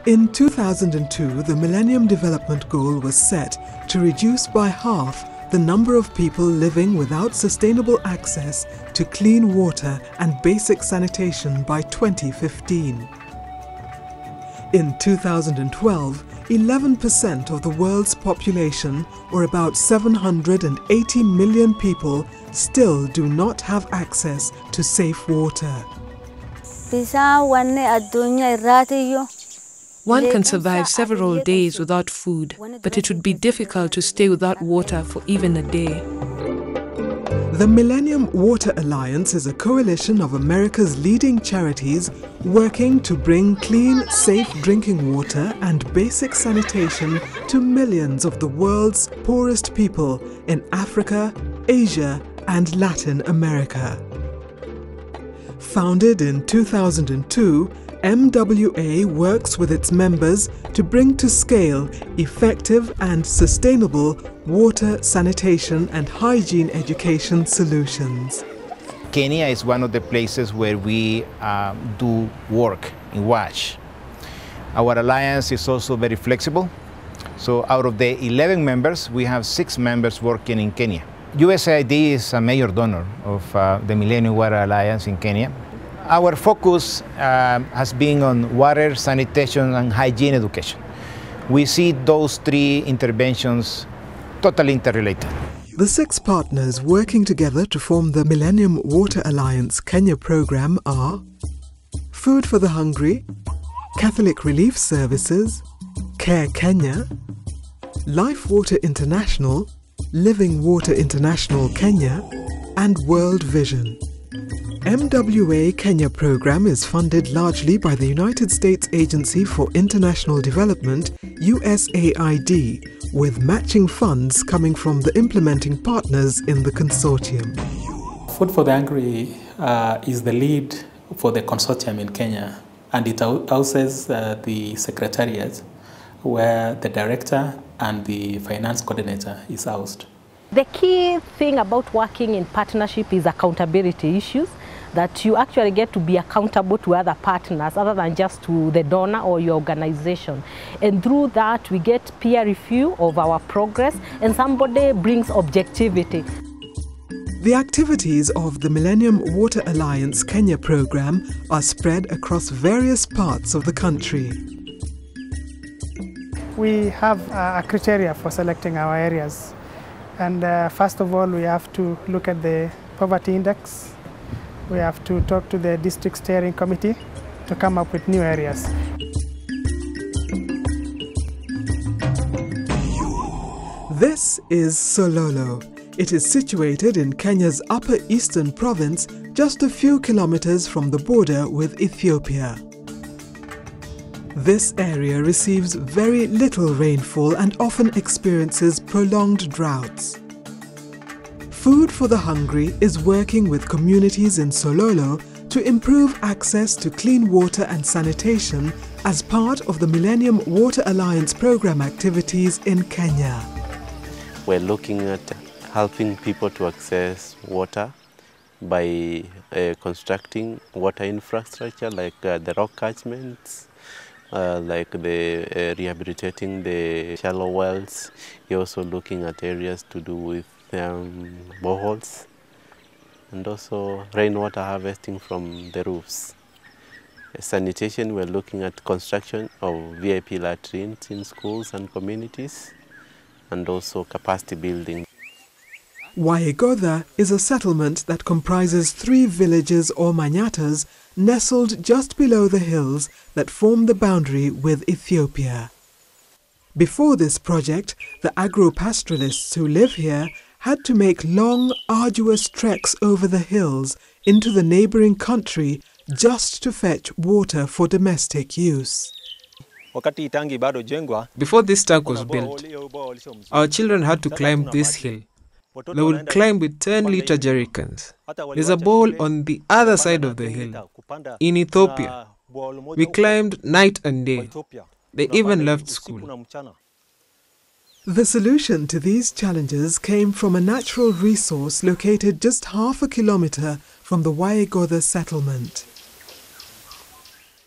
In 2002, the Millennium Development Goal was set to reduce by half the number of people living without sustainable access to clean water and basic sanitation by 2015. In 2012, 11% of the world's population, or about 780 million people, still do not have access to safe water. One can survive several days without food, but it would be difficult to stay without water for even a day. The Millennium Water Alliance is a coalition of America's leading charities working to bring clean, safe drinking water and basic sanitation to millions of the world's poorest people in Africa, Asia, and Latin America. Founded in 2002, MWA works with its members to bring to scale effective and sustainable water, sanitation and hygiene education solutions. Kenya is one of the places where we do work in WASH. Our alliance is also very flexible. So out of the 11 members, we have 6 members working in Kenya. USAID is a major donor of the Millennium Water Alliance in Kenya. Our focus has been on water, sanitation, and hygiene education. We see those 3 interventions totally interrelated. The 6 partners working together to form the Millennium Water Alliance Kenya program are Food for the Hungry, Catholic Relief Services, Care Kenya, Life Water International, Living Water International Kenya, and World Vision. MWA Kenya program is funded largely by the United States Agency for International Development, USAID, with matching funds coming from the implementing partners in the consortium. Food for the Hungry is the lead for the consortium in Kenya, and it houses the secretariat where the director and the finance coordinator is housed. The key thing about working in partnership is accountability issues, that you actually get to be accountable to other partners other than just to the donor or your organization. And through that, we get peer review of our progress and somebody brings objectivity. The activities of the Millennium Water Alliance Kenya program are spread across various parts of the country. We have a criteria for selecting our areas. And first of all, we have to look at the poverty index. We have to talk to the district steering committee to come up with new areas. This is Sololo. It is situated in Kenya's upper eastern province, just a few kilometers from the border with Ethiopia. This area receives very little rainfall and often experiences prolonged droughts. Food for the Hungry is working with communities in Sololo to improve access to clean water and sanitation as part of the Millennium Water Alliance program activities in Kenya. We're looking at helping people to access water by constructing water infrastructure like the rock catchments, like the rehabilitating the shallow wells. You're also looking at areas to do with boreholes and also rainwater harvesting from the roofs. Sanitation, we're looking at construction of VIP latrines in schools and communities, and also capacity building. Waegodha is a settlement that comprises 3 villages or manyatas nestled just below the hills that form the boundary with Ethiopia. Before this project, the agro-pastoralists who live here had to make long, arduous treks over the hills into the neighboring country just to fetch water for domestic use. Before this tank was built, our children had to climb this hill. They would climb with 10-liter jerrycans. There's a bowl on the other side of the hill. In Ethiopia, we climbed night and day. They even left school. The solution to these challenges came from a natural resource located just half a kilometer from the Waegodha settlement.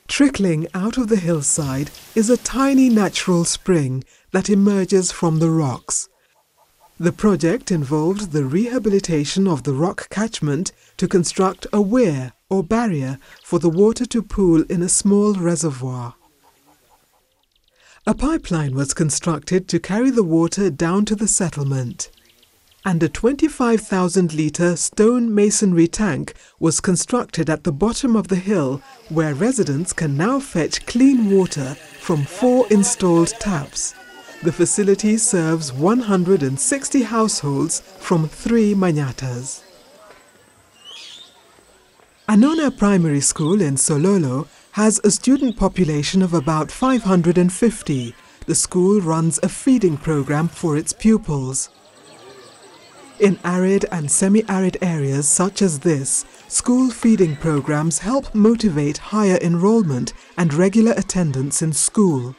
Trickling out of the hillside is a tiny natural spring that emerges from the rocks. The project involved the rehabilitation of the rock catchment to construct a weir or barrier for the water to pool in a small reservoir. A pipeline was constructed to carry the water down to the settlement, and a 25,000-litre stone masonry tank was constructed at the bottom of the hill, where residents can now fetch clean water from 4 installed taps. The facility serves 160 households from 3 manyatas. Anona Primary School in Sololo has a student population of about 550. The school runs a feeding program for its pupils. In arid and semi-arid areas such as this, school feeding programs help motivate higher enrollment and regular attendance in school.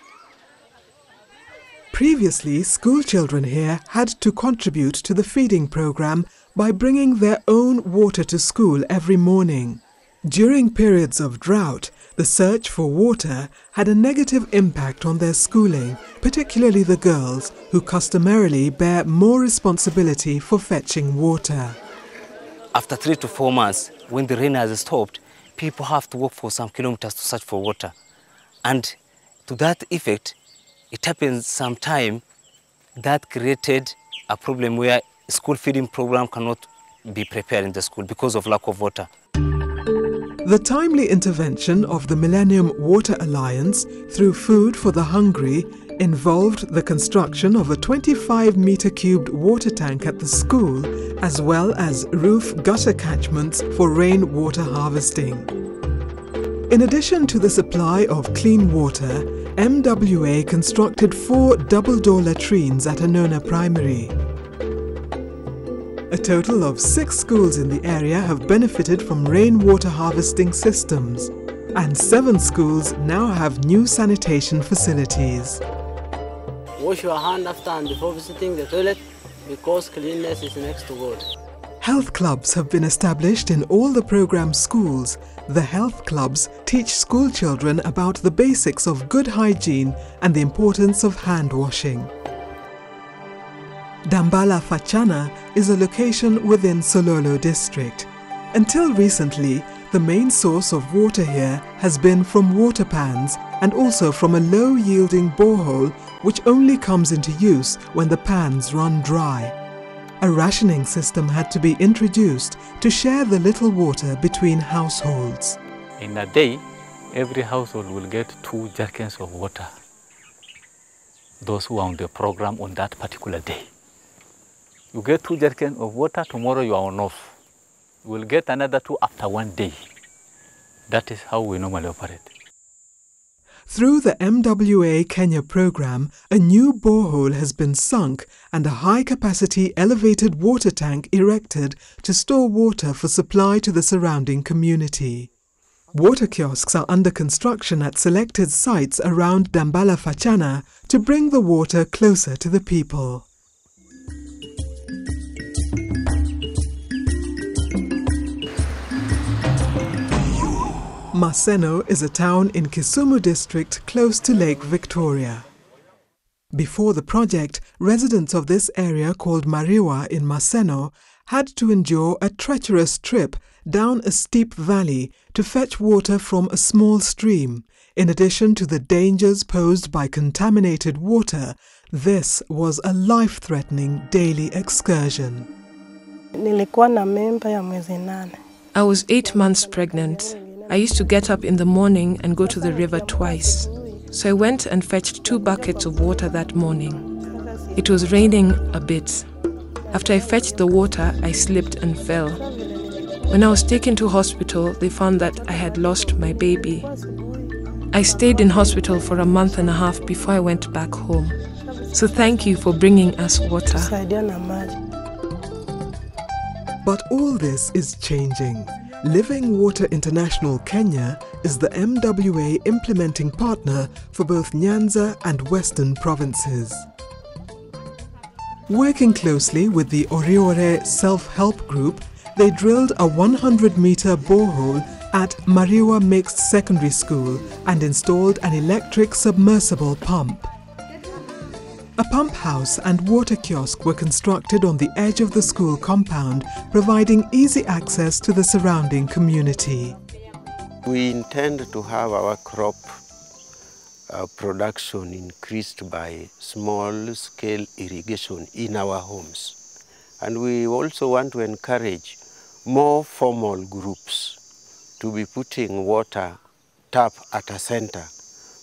Previously, school children here had to contribute to the feeding program by bringing their own water to school every morning. During periods of drought, the search for water had a negative impact on their schooling, particularly the girls, who customarily bear more responsibility for fetching water. After 3 to 4 months, when the rain has stopped, people have to walk for some kilometers to search for water. And to that effect, it happens sometime that created a problem where school feeding program cannot be prepared in the school because of lack of water. The timely intervention of the Millennium Water Alliance through Food for the Hungry involved the construction of a 25-meter cubed water tank at the school, as well as roof gutter catchments for rainwater harvesting. In addition to the supply of clean water, MWA constructed 4 double-door latrines at Anona Primary. A total of 6 schools in the area have benefited from rainwater harvesting systems, and 7 schools now have new sanitation facilities. Wash your hand after and before visiting the toilet because cleanliness is next to God. Health clubs have been established in all the program schools. The health clubs teach school children about the basics of good hygiene and the importance of hand washing. Dambala Fachana is a location within Sololo district. Until recently, the main source of water here has been from water pans and also from a low-yielding borehole which only comes into use when the pans run dry. A rationing system had to be introduced to share the little water between households. In a day, every household will get 2 jerrycans of water, those who are on the program on that particular day. You get 2 jerrycans of water, tomorrow you are on off. You will get another 2 after 1 day. That is how we normally operate. Through the MWA Kenya program, a new borehole has been sunk and a high-capacity elevated water tank erected to store water for supply to the surrounding community. Water kiosks are under construction at selected sites around Dambala Fachana to bring the water closer to the people. Maseno is a town in Kisumu district close to Lake Victoria. Before the project, residents of this area called Mariwa in Maseno had to endure a treacherous trip down a steep valley to fetch water from a small stream. In addition to the dangers posed by contaminated water, this was a life-threatening daily excursion. I was 8 months pregnant. I used to get up in the morning and go to the river twice. So I went and fetched 2 buckets of water that morning. It was raining a bit. After I fetched the water, I slipped and fell. When I was taken to hospital, they found that I had lost my baby. I stayed in hospital for a month and a half before I went back home. So thank you for bringing us water. But all this is changing. Living Water International Kenya is the MWA implementing partner for both Nyanza and Western provinces. Working closely with the Oriore Self-Help Group, they drilled a 100-meter borehole at Mariwa Mixed Secondary School and installed an electric submersible pump. A pump house and water kiosk were constructed on the edge of the school compound, providing easy access to the surrounding community. We intend to have our crop production increased by small-scale irrigation in our homes. And we also want to encourage more formal groups to be putting water tap at a center,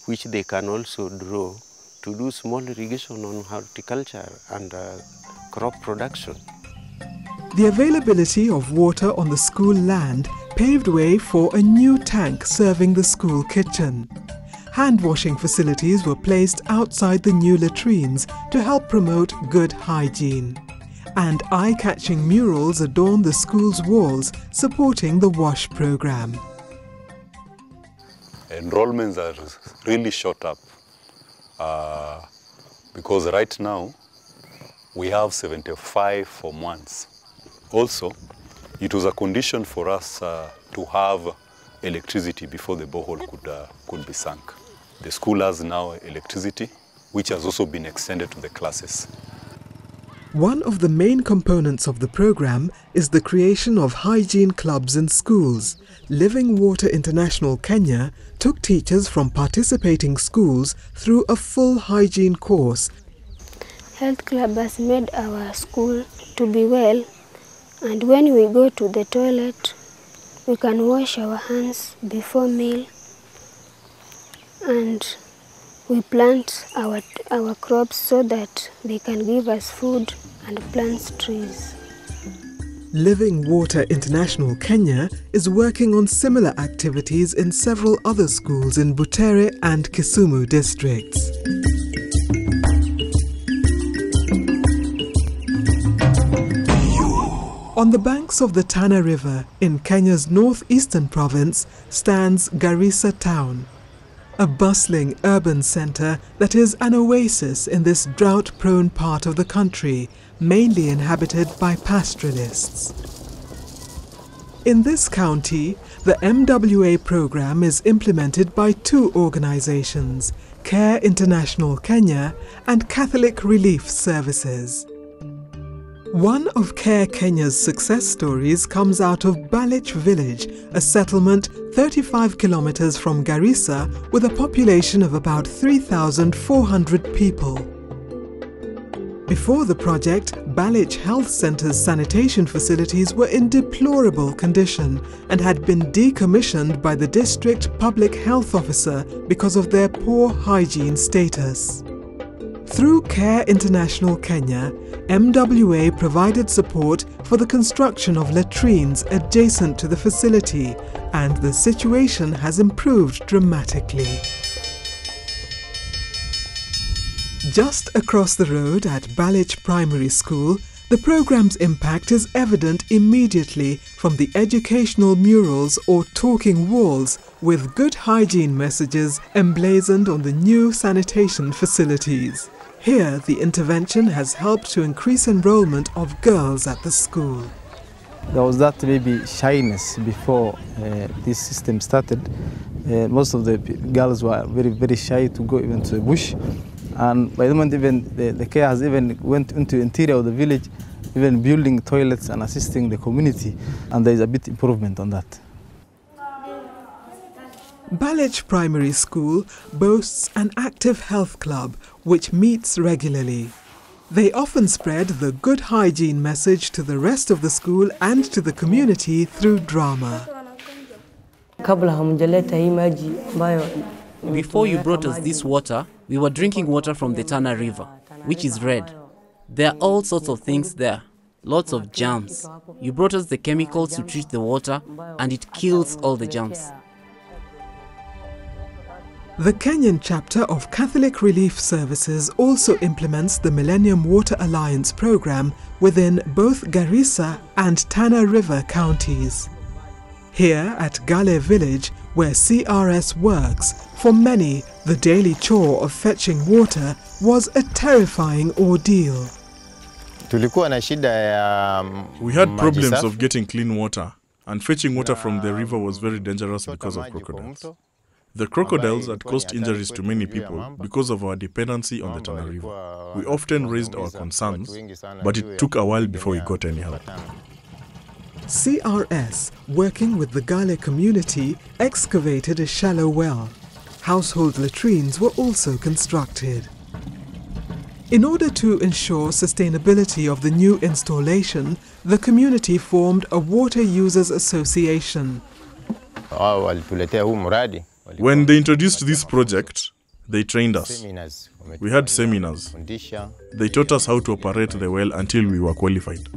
which they can also draw to do small irrigation on horticulture and crop production. The availability of water on the school land paved way for a new tank serving the school kitchen. Hand-washing facilities were placed outside the new latrines to help promote good hygiene. And eye-catching murals adorn the school's walls, supporting the WASH program. Enrollments are really shot up because right now we have 75 for months. Also, it was a condition for us to have electricity before the borehole could be sunk. The school has now electricity, which has also been extended to the classes. One of the main components of the program is the creation of hygiene clubs in schools. Living Water International Kenya took teachers from participating schools through a full hygiene course. Health Club has made our school to be well, and when we go to the toilet, we can wash our hands before meal, and we plant our crops so that they can give us food and plant trees. Living Water International Kenya is working on similar activities in several other schools in Butere and Kisumu districts. On the banks of the Tana River in Kenya's northeastern province stands Garissa town, a bustling urban centre that is an oasis in this drought-prone part of the country, mainly inhabited by pastoralists. In this county, the MWA program is implemented by two organizations, Care International Kenya and Catholic Relief Services. One of Care Kenya's success stories comes out of Balich village, a settlement 35 kilometers from Garissa with a population of about 3,400 people. Before the project, Balich Health Centre's sanitation facilities were in deplorable condition and had been decommissioned by the district public health officer because of their poor hygiene status. Through Care International Kenya, MWA provided support for the construction of latrines adjacent to the facility, and the situation has improved dramatically. Just across the road at Balich Primary School, the program's impact is evident immediately from the educational murals or talking walls with good hygiene messages emblazoned on the new sanitation facilities. Here, the intervention has helped to increase enrollment of girls at the school. There was that maybe shyness before this system started. Most of the girls were very shy to go even to the bush. And by the moment even the care has even went into the interior of the village, even building toilets and assisting the community. And there is a bit improvement on that. Balich Primary School boasts an active health club which meets regularly. They often spread the good hygiene message to the rest of the school and to the community through drama. Before you brought us this water, we were drinking water from the Tana River, which is red. There are all sorts of things there, lots of germs. You brought us the chemicals to treat the water, and it kills all the germs. The Kenyan chapter of Catholic Relief Services also implements the Millennium Water Alliance program within both Garissa and Tana River counties. Here at Gale village, where CRS works, for many, the daily chore of fetching water was a terrifying ordeal. We had problems of getting clean water. and fetching water from the river was very dangerous because of crocodiles. The crocodiles had caused injuries to many people because of our dependency on the Tana River. We often raised our concerns, but it took a while before we got any help. CRS, working with the Gale community, excavated a shallow well. Household latrines were also constructed. In order to ensure sustainability of the new installation, the community formed a Water Users Association. When they introduced this project, they trained us. We had seminars. They taught us how to operate the well until we were qualified.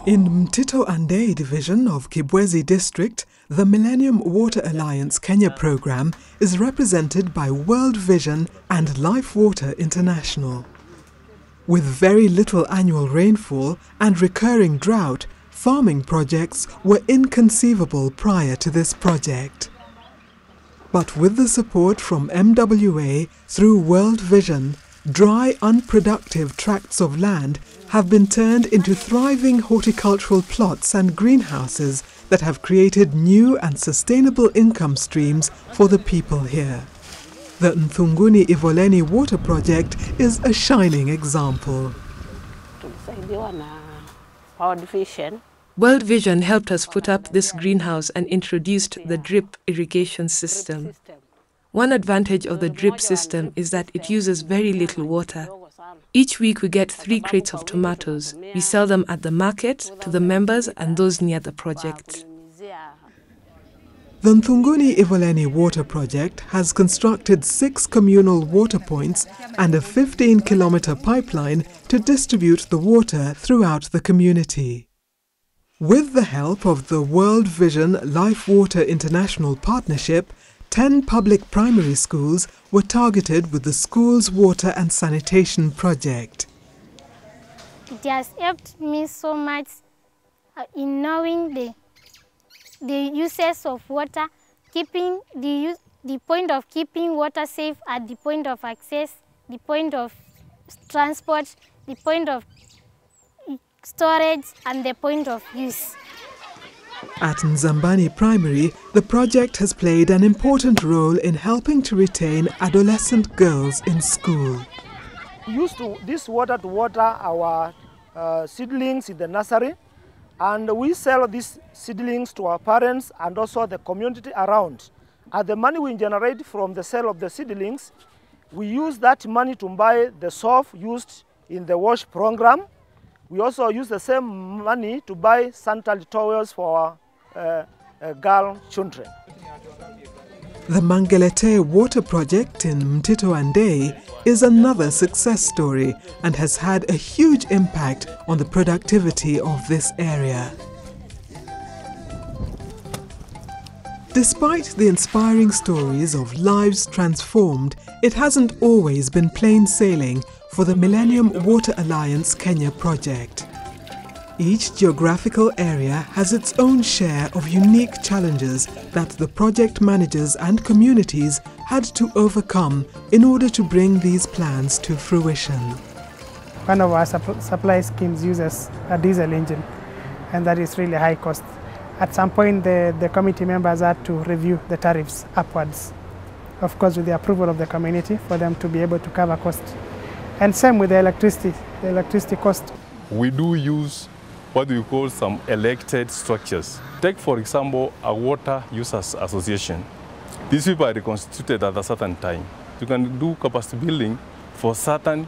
In Mtito Andei division of Kibwezi district, the Millennium Water Alliance Kenya program is represented by World Vision and Life Water International. With very little annual rainfall and recurring drought, farming projects were inconceivable prior to this project. But with the support from MWA through World Vision, dry, unproductive tracts of land have been turned into thriving horticultural plots and greenhouses that have created new and sustainable income streams for the people here. The Nthunguni Ivoleni Water Project is a shining example. World Vision helped us put up this greenhouse and introduced the drip irrigation system. One advantage of the drip system is that it uses very little water. Each week we get 3 crates of tomatoes. We sell them at the market to the members and those near the project. The Nthunguni Ivoleni Water Project has constructed 6 communal water points and a 15-kilometer pipeline to distribute the water throughout the community. With the help of the World Vision Life Water International Partnership, 10 public primary schools were targeted with the school's water and sanitation project. It has helped me so much in knowing the uses of water, keeping the point of keeping water safe at the point of access, the point of transport, the point of storage, and the point of use. At Nzambani Primary, the project has played an important role in helping to retain adolescent girls in school. We used this water to water our seedlings in the nursery, and we sell these seedlings to our parents and also the community around. And the money we generate from the sale of the seedlings, we use that money to buy the soap used in the wash program. We also use the same money to buy sanitary towels for girl children. The Mangelete Water Project in Mtito Andei is another success story and has had a huge impact on the productivity of this area. Despite the inspiring stories of lives transformed, it hasn't always been plain sailing for the Millennium Water Alliance Kenya project. Each geographical area has its own share of unique challenges that the project managers and communities had to overcome in order to bring these plans to fruition. One of our supply schemes uses a diesel engine, and that is really high cost. At some point, the committee members had to review the tariffs upwards, of course with the approval of the community for them to be able to cover cost. And same with the electricity cost. We do use what we call some elected structures. Take, for example, a water users association. These people are reconstituted at a certain time. You can do capacity building for certain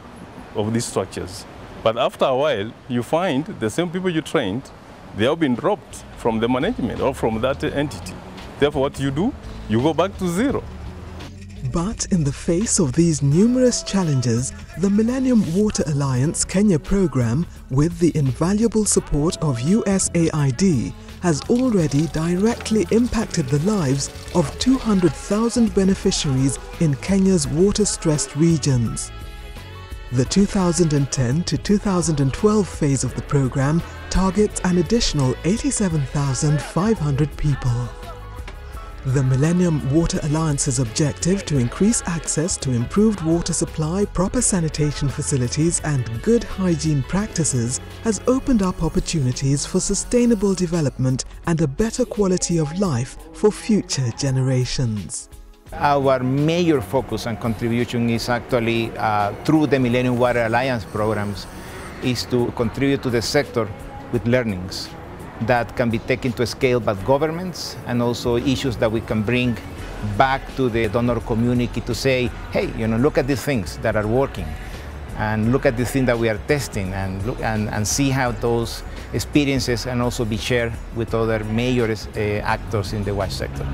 of these structures. But after a while, you find the same people you trained, they have been dropped from the management or from that entity. Therefore, what you do, you go back to zero. But in the face of these numerous challenges, the Millennium Water Alliance Kenya program, with the invaluable support of USAID, has already directly impacted the lives of 200,000 beneficiaries in Kenya's water-stressed regions. The 2010 to 2012 phase of the program targets an additional 87,500 people. The Millennium Water Alliance's objective to increase access to improved water supply, proper sanitation facilities and good hygiene practices has opened up opportunities for sustainable development and a better quality of life for future generations. Our major focus and contribution is actually through the Millennium Water Alliance programs is to contribute to the sector with learnings that can be taken to scale by governments and also issues that we can bring back to the donor community to say, hey, look at these things that are working and look at the things that we are testing and see how those experiences can also be shared with other major actors in the WASH sector.